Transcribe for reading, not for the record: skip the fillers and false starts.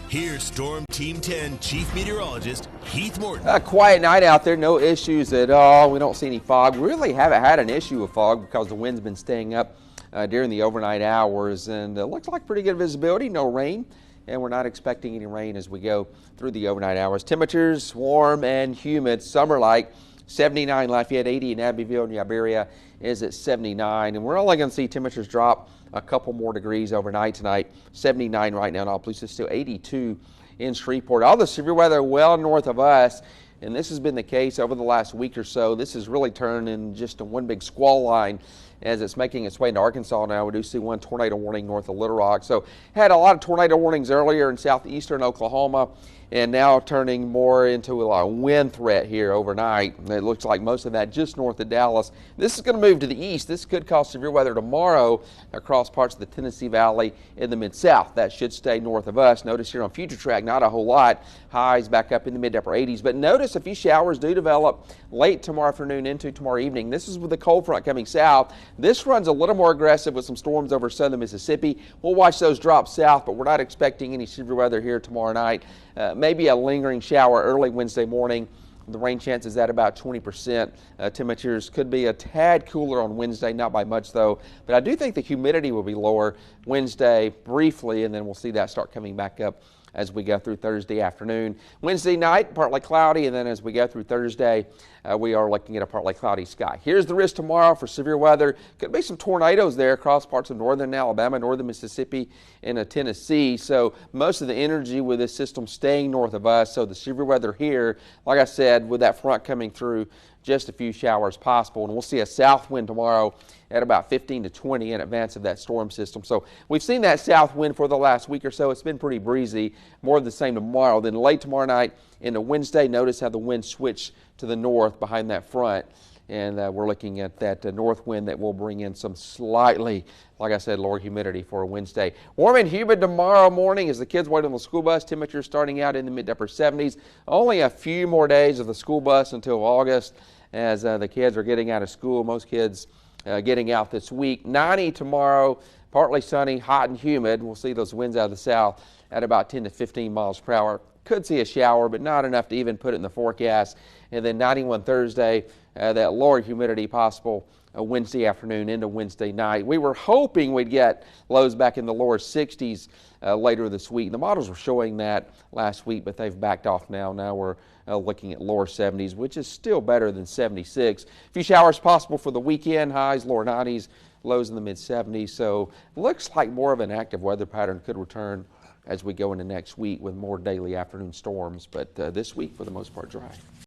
Here's Storm Team 10 Chief Meteorologist Heath Morton. A quiet night out there, no issues at all. We don't see any fog. We really haven't had an issue with fog because the wind's been staying up during the overnight hours, and it looks like pretty good visibility, no rain, and we're not expecting any rain as we go through the overnight hours. Temperatures warm and humid, summer-like. 79 Lafayette, 80 in Abbeville, and Iberia is at 79, and we're only going to see temperatures drop a couple more degrees overnight tonight. 79 right now in all places, still 82 in Shreveport. All the severe weather well north of us, and this has been the case over the last week or so. This has really turned in just a one big squall line as it's making its way into Arkansas now. We do see one tornado warning north of Little Rock. So had a lot of tornado warnings earlier in southeastern Oklahoma, and now turning more into a wind threat here overnight. It looks like most of that just north of Dallas. This is going to move to the east. This could cause severe weather tomorrow across parts of the Tennessee Valley in the mid-south. That should stay north of us. Notice here on Future Track, not a whole lot. Highs back up in the mid to upper 80s. But notice a few showers do develop late tomorrow afternoon into tomorrow evening. This is with the cold front coming south. This runs a little more aggressive with some storms over southern Mississippi. We'll watch those drop south, but we're not expecting any severe weather here tomorrow night. Maybe a lingering shower early Wednesday morning. The rain chance is at about 20%. Temperatures could be a tad cooler on Wednesday, not by much though. But I do think the humidity will be lower Wednesday briefly, and then we'll see that start coming back up as we go through Thursday afternoon. Wednesday night, partly cloudy, and then as we go through Thursday, we are looking at a partly cloudy sky. Here's the risk tomorrow for severe weather. Could be some tornadoes there across parts of northern Alabama, northern Mississippi, and Tennessee. So most of the energy with this system staying north of us. So the severe weather here, like I said, with that front coming through, just a few showers possible. And we'll see a south wind tomorrow at about 15 to 20 in advance of that storm system. So we've seen that south wind for the last week or so. It's been pretty breezy. More of the same tomorrow. Then late tomorrow night into Wednesday, notice how the wind switched to the north behind that front. And we're looking at that north wind that will bring in some slightly, like I said, lower humidity for a Wednesday. Warm and humid tomorrow morning as the kids wait on the school bus. Temperatures starting out in the mid to upper 70s. Only a few more days of the school bus until August as the kids are getting out of school. Most kids getting out this week. 90 tomorrow, partly sunny, hot and humid. We'll see those winds out of the south at about 10 to 15 miles per hour. Could see a shower, but not enough to even put it in the forecast. And then 91 Thursday, that lower humidity possible Wednesday afternoon into Wednesday night. We were hoping we'd get lows back in the lower 60s later this week. The models were showing that last week, but they've backed off now. Now we're looking at lower 70s, which is still better than 76. A few showers possible for the weekend, highs lower 90s, lows in the mid 70s. So looks like more of an active weather pattern could return as we go into next week with more daily afternoon storms, but this week for the most part dry.